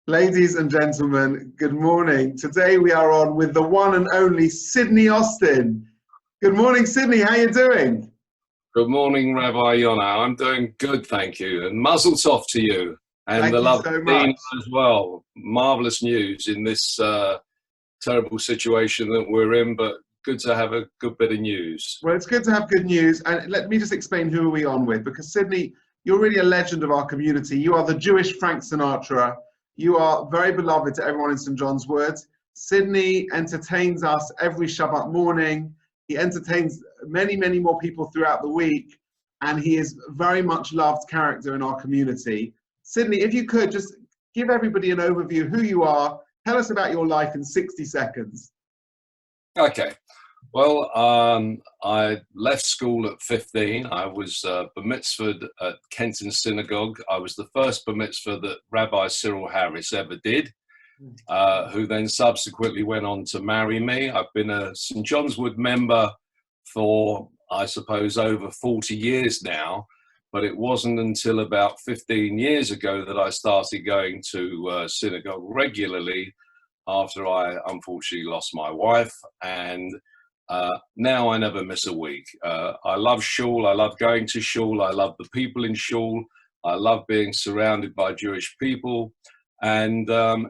Ladies and gentlemen, good morning. Today we are on with the one and only Sidney Austin. Good morning, Sidney. How you doing? Good morning, Rabbi Yoni. I'm doing good, thank you. And mazel tov to you. And Thank the you love so of much. Dina as well. Marvelous news in this terrible situation that we're in, but good to have a good bit of news. Well, it's good to have good news. And let me just explain who are we on with, because Sidney, you're really a legend of our community. You are the Jewish Frank Sinatra. You are very beloved to everyone in St. John's Wood. Sidney entertains us every Shabbat morning. He entertains many, many more people throughout the week. And he is very much loved character in our community. Sidney, if you could just give everybody an overview of who you are. Tell us about your life in 60 seconds. Okay. Well, I left school at 15. I was bar mitzvahed at Kenton Synagogue. I was the first bar mitzvah that Rabbi Cyril Harris ever did, who then subsequently went on to marry me. I've been a St. John's Wood member for, I suppose, over 40 years now, but it wasn't until about 15 years ago that I started going to synagogue regularly after I unfortunately lost my wife. And now I never miss a week. I love shul. I love going to shul. I love the people in shul. I love being surrounded by Jewish people. And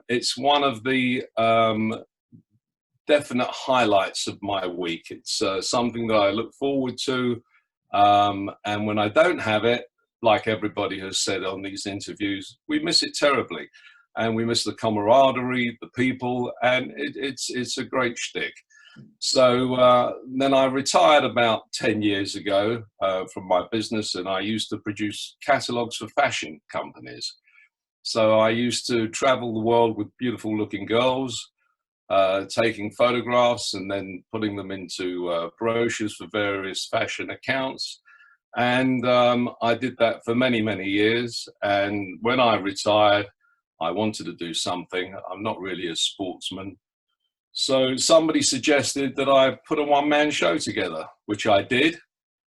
it's one of the definite highlights of my week. It's something that I look forward to. And when I don't have it, like everybody has said on these interviews, we miss it terribly. And we miss the camaraderie, the people, and it's a great shtick. So then I retired about 10 years ago from my business, and I used to produce catalogs for fashion companies. So I used to travel the world with beautiful looking girls, taking photographs and then putting them into brochures for various fashion accounts. And I did that for many, many years. And when I retired, I wanted to do something. I'm not really a sportsman. So somebody suggested that I put a one-man show together, which I did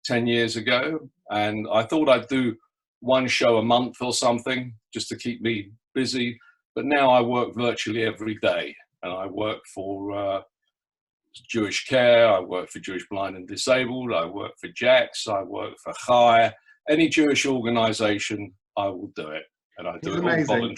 10 years ago. And I thought I'd do one show a month or something just to keep me busy. But now I work virtually every day. And I work for Jewish Care. I work for Jewish Blind and Disabled. I work for JAX. I work for Chai. Any Jewish organization, I will do it. And I do it all voluntarily.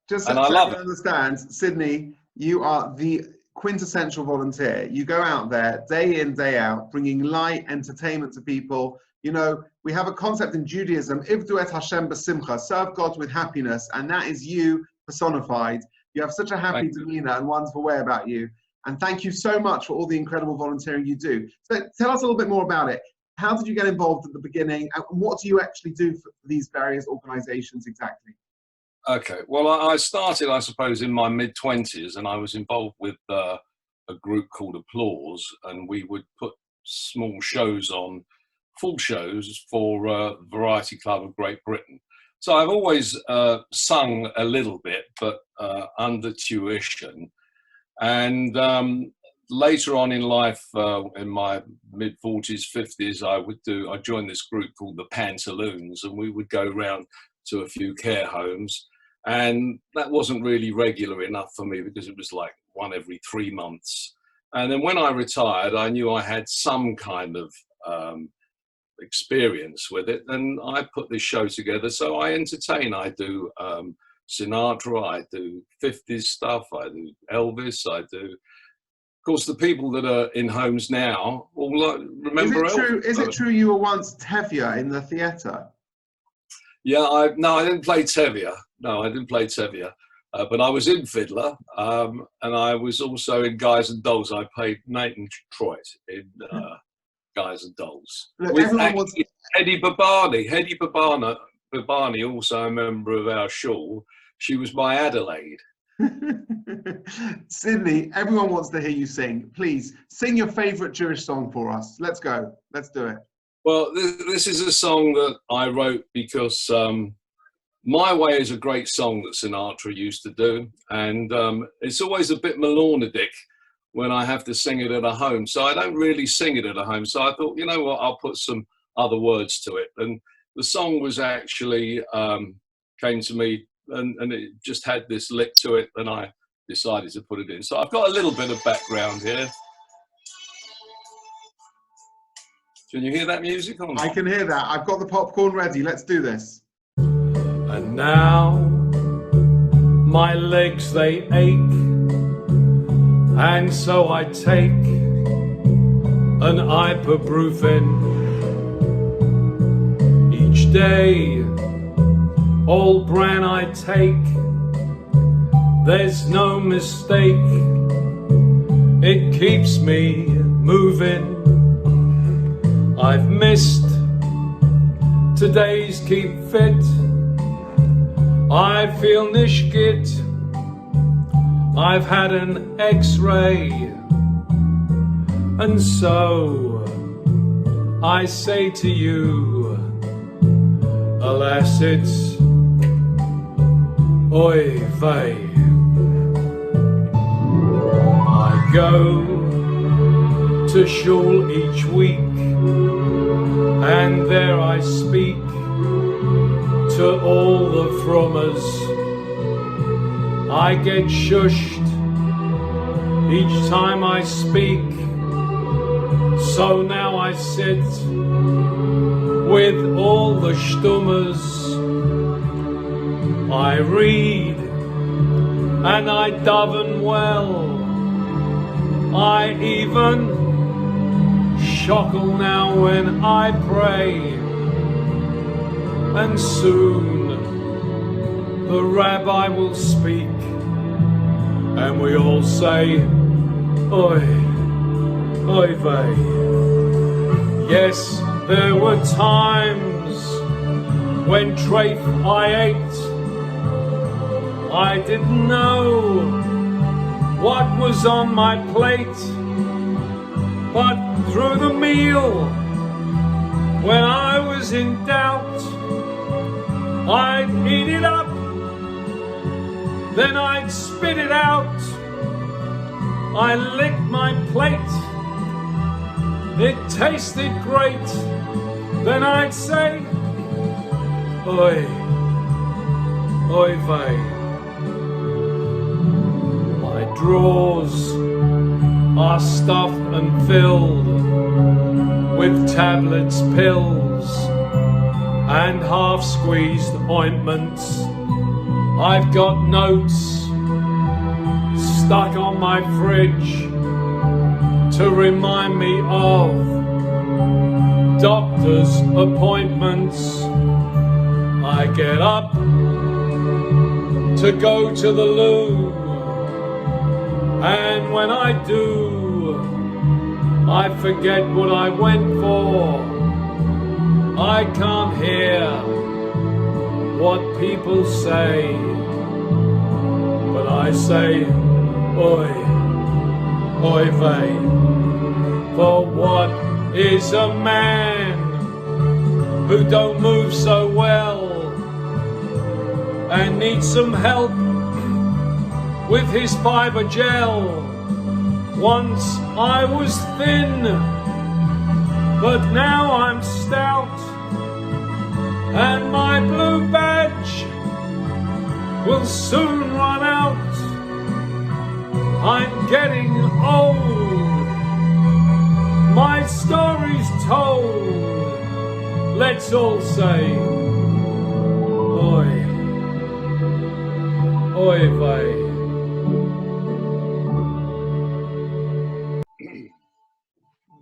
Just and so I love it. Understand, Sidney, you are the quintessential volunteer. You go out there day in, day out, bringing light, entertainment to people. You know, we have a concept in Judaism, Ivdu et Hashem b'simcha, serve God with happiness, and that is you personified. You have such a happy demeanor and wonderful way about you. And thank you so much for all the incredible volunteering you do. So tell us a little bit more about it. How did you get involved at the beginning? And what do you actually do for these various organizations exactly? Okay, well, I started, I suppose, in my mid-20s, and I was involved with a group called Applause, and we would put small shows on, full shows for Variety Club of Great Britain. So I've always sung a little bit, but under tuition. And later on in life, in my mid-40s, 50s, I joined this group called the Pantaloons, and we would go around to a few care homes. And that wasn't really regular enough for me because it was like one every 3 months. And then when I retired, I knew I had some kind of experience with it. And I put this show together. So I entertain. I do Sinatra, I do 50s stuff, I do Elvis, I do... Of course, the people that are in homes now all remember Elvis. Is it true you were once Tevye in the theatre? Yeah, no, I didn't play Tevye. No, I didn't play Tevye. But I was in Fiddler, and I was also in Guys and Dolls. I played Nathan Troit in Guys and Dolls. Look, with Hedy Babani. Hedy Babani, also a member of our shul. She was my Adelaide. Sidney, everyone wants to hear you sing. Please, sing your favorite Jewish song for us. Let's go. Let's do it. Well, this is a song that I wrote because My Way is a great song that Sinatra used to do. And it's always a bit melodic when I have to sing it at a home. So I don't really sing it at a home. So I thought, you know what, I'll put some other words to it. And the song was actually, came to me and it just had this lick to it, and I decided to put it in. So I've got a little bit of background here. Can you hear that music or not? I can hear that. I've got the popcorn ready. Let's do this. And now my legs they ache, and so I take an ibuprofen each day. All bran I take, there's no mistake, it keeps me moving. I've missed today's Keep Fit, I feel nicht gut. I've had an X-ray, and so I say to you, alas, it's oy vey. I go to shul each week, and there I speak to all the frummers. I get shushed each time I speak, so now I sit with all the stummers. I read and I daven well, I even shuckle now when I pray, and soon the Rabbi will speak, and we all say, oi, oy vey. Yes, there were times when treif I ate, I didn't know what was on my plate, but through the meal, when I was in doubt, I'd eat it up, then I'd spit it out. I licked my plate, it tasted great, then I'd say, oi, oy vey. My drawers are stuffed and filled with tablets, pills, and half-squeezed ointments. I've got notes stuck on my fridge to remind me of doctor's appointments. I get up to go to the loo, and when I do, I forget what I went for. I can't hear what people say, but I say, oi, oy vey. For what is a man who don't move so well and needs some help with his fiber gel? Once I was thin, but now I'm stout, and my blue badge will soon run out. I'm getting old, my story's told. Let's all say, oi, oy vey.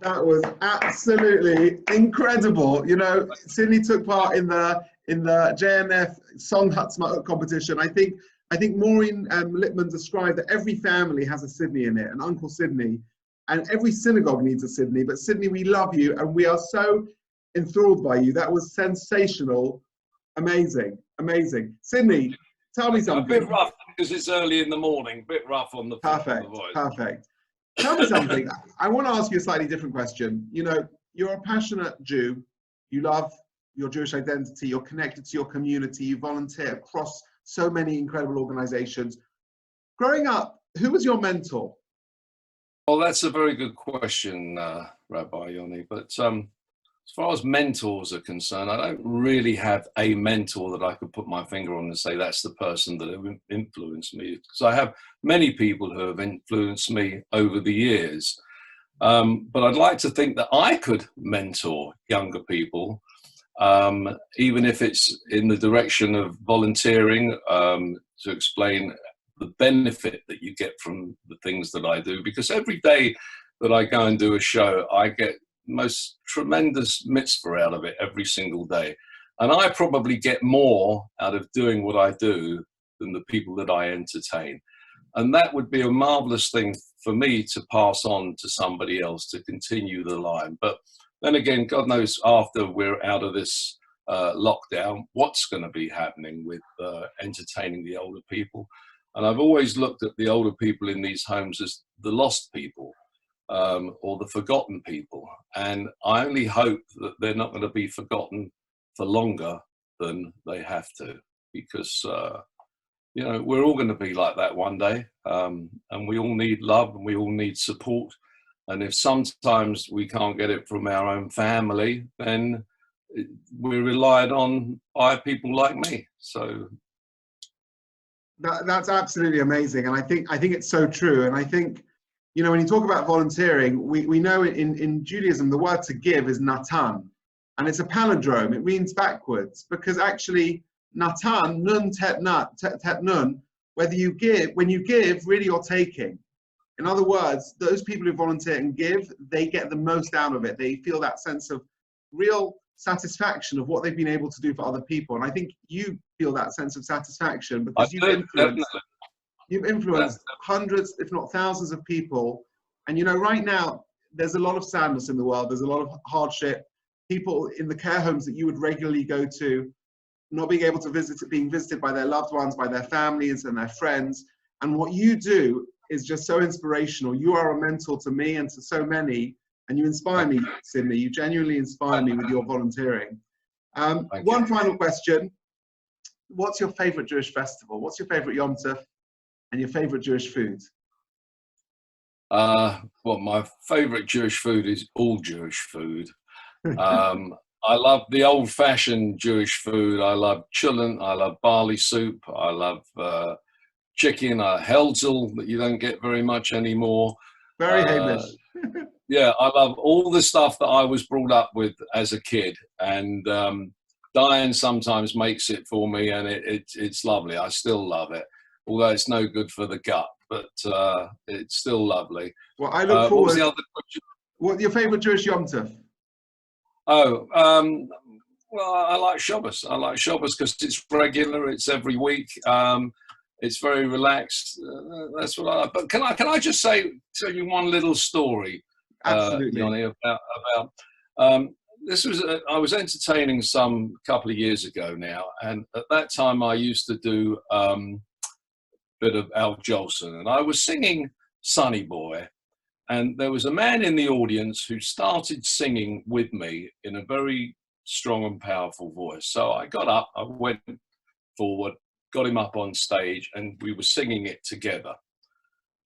That was absolutely incredible. You know, Sidney took part in the JNF Song Hutzma competition. I think Maureen Lippman described that every family has a Sidney in it, an Uncle Sidney, and every synagogue needs a Sidney. But Sidney, we love you, and we are so enthralled by you. That was sensational, amazing, amazing. Sidney, tell me something. A bit rough because it's early in the morning. A bit rough on the voice. Perfect. Tell me something. I want to ask you a slightly different question. You know, you're a passionate Jew. You love your Jewish identity. You're connected to your community. You volunteer across so many incredible organizations. Growing up, who was your mentor? Well, that's a very good question, Rabbi Yoni. But as far as mentors are concerned, I don't really have a mentor that I could put my finger on and say that's the person that have influenced me. Because I have many people who have influenced me over the years. But I'd like to think that I could mentor younger people, even if it's in the direction of volunteering, to explain the benefit that you get from the things that I do. Because every day that I go and do a show, I get most tremendous mitzvah out of it every single day. And I probably get more out of doing what I do than the people that I entertain. And that would be a marvelous thing for me to pass on to somebody else to continue the line. But then again, God knows after we're out of this lockdown, what's going to be happening with entertaining the older people. And I've always looked at the older people in these homes as the lost people. Or the forgotten people, and I only hope that they're not going to be forgotten for longer than they have to, because you know, we're all going to be like that one day, and we all need love and we all need support, and if sometimes we can't get it from our own family, then we're relied on by people like me. So that's absolutely amazing, and I think it's so true. And I think, you know, when you talk about volunteering, we know in Judaism, the word to give is natan, and it's a palindrome. It means backwards, because actually natan, nun, tet, nun, when you give, really you're taking. In other words, those people who volunteer and give, they get the most out of it. They feel that sense of real satisfaction of what they've been able to do for other people. And I think you feel that sense of satisfaction because you've influenced hundreds, if not thousands of people. And, you know, right now, there's a lot of sadness in the world. There's a lot of hardship. People in the care homes that you would regularly go to, not being able to visit, being visited by their loved ones, by their families and their friends. And what you do is just so inspirational. You are a mentor to me and to so many. And you inspire me, Sidney. You genuinely inspire me with your volunteering. One final question. What's your favorite Jewish festival? What's your favorite Yom Tov? And your favorite Jewish food? Well, my favorite Jewish food is all Jewish food. I love the old-fashioned Jewish food. I love chulent. I love barley soup. I love chicken, helzel that you don't get very much anymore. Very Hamish. Yeah, I love all the stuff that I was brought up with as a kid. And Diane sometimes makes it for me, and it's lovely. I still love it. Although it's no good for the gut, but it's still lovely. Well, I look forward. What was the other question? What's your favorite Jewish Yom Tov? Oh, well, I like Shabbos. I like Shabbos because it's regular. It's every week. It's very relaxed. That's what I like. But can I just tell you one little story? Absolutely. Yoni, about this was I was entertaining some couple of years ago now, and at that time I used to do bit of Al Jolson, and I was singing Sonny Boy, and there was a man in the audience who started singing with me in a very strong and powerful voice. So I got up, I went forward, got him up on stage, and we were singing it together.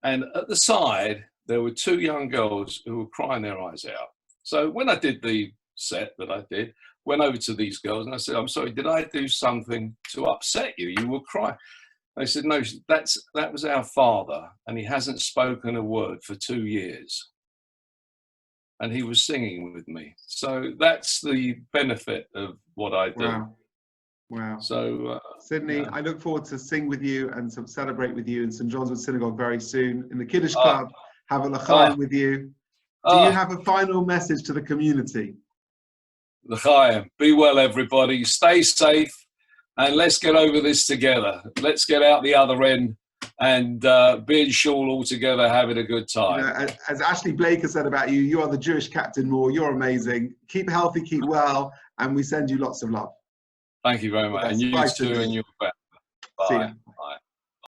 And at the side, there were two young girls who were crying their eyes out. So when I did the set that I did, went over to these girls and I said, "I'm sorry, did I do something to upset you? You were crying." They said, "No, that was our father, and he hasn't spoken a word for 2 years. And he was singing with me." So that's the benefit of what I do. Wow. Wow. So, Sidney, yeah. I look forward to sing with you and to celebrate with you in St. John's Wood Synagogue very soon. In the Kiddush Club, have a l'chaim with you. Do you have a final message to the community? L'chaim. Be well, everybody. Stay safe. And let's get over this together. Let's get out the other end and be in shul all together, having a good time. You know, as Ashley Blake has said about you, you are the Jewish Captain Moore. You're amazing. Keep healthy, keep well, and we send you lots of love. Thank you very much. And you too, and your family. Bye. See ya.